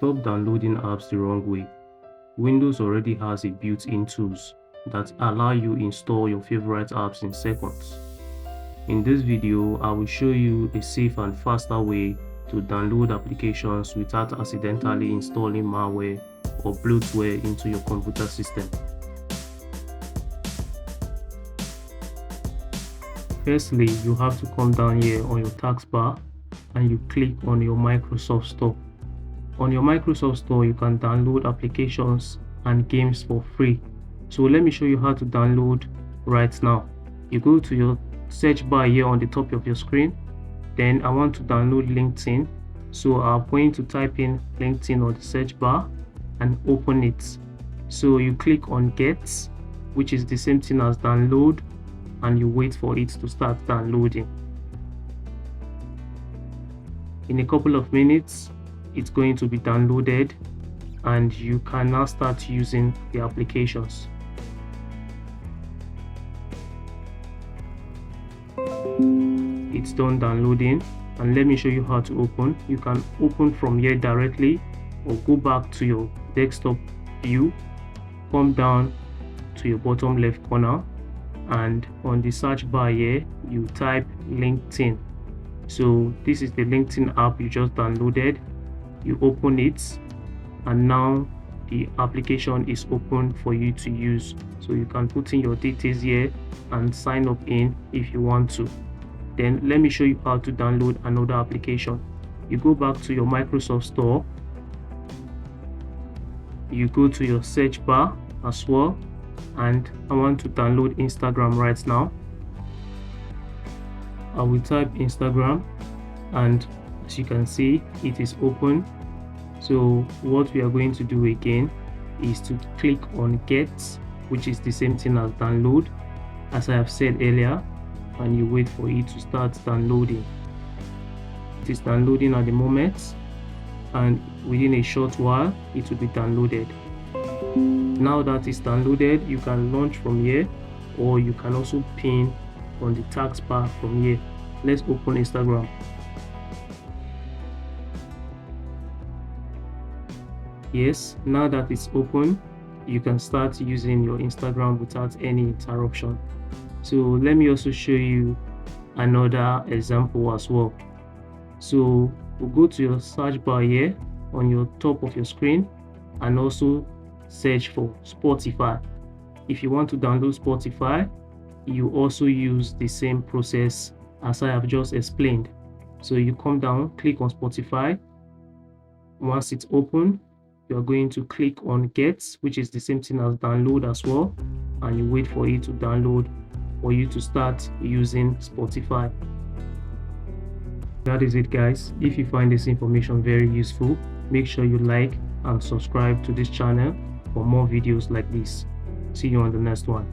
Stop downloading apps the wrong way. Windows already has a built-in tools that allow you install your favorite apps in seconds. In this video, I will show you a safe and faster way to download applications without accidentally installing malware or bloatware into your computer system. Firstly, you have to come down here on your taskbar and you click on your Microsoft Store. On your Microsoft Store, you can download applications and games for free. So let me show you how to download right now. You go to your search bar here on the top of your screen. Then I want to download LinkedIn. So I'm going to type in LinkedIn on the search bar and open it. So you click on Get, which is the same thing as download, and you wait for it to start downloading. In a couple of minutes, it's going to be downloaded and you can now start using the applications. It's done downloading, and let me show you how to open. You can open from here directly or go back to your desktop view, come down to your bottom left corner, and on the search bar here you type LinkedIn. So this is the LinkedIn app you just downloaded. You open it and now the application is open for you to use. So you can put in your details here and sign up in if you want to. Then let me show you how to download another application. You go back to your Microsoft Store. You go to your search bar as well, and I want to download Instagram right now. I will type Instagram, and as you can see, it is open. So what we are going to do again is to click on Get, which is the same thing as download, as I have said earlier, and you wait for it to start downloading. It is downloading at the moment, and within a short while it will be downloaded. Now that it's downloaded, you can launch from here, or you can also pin on the taskbar from here. Let's open Instagram. Yes, now that it's open, you can start using your Instagram without any interruption. So let me also show you another example as well. So we'll go to your search bar here on your top of your screen and also search for Spotify. If you want to download Spotify, you also use the same process as I have just explained. So you come down, click on Spotify. Once it's open, you are going to click on Get, which is the same thing as download as well, and you wait for it to download for you to start using Spotify. That is it, guys. If you find this information very useful, make sure you like and subscribe to this channel for more videos like this. See you on the next one.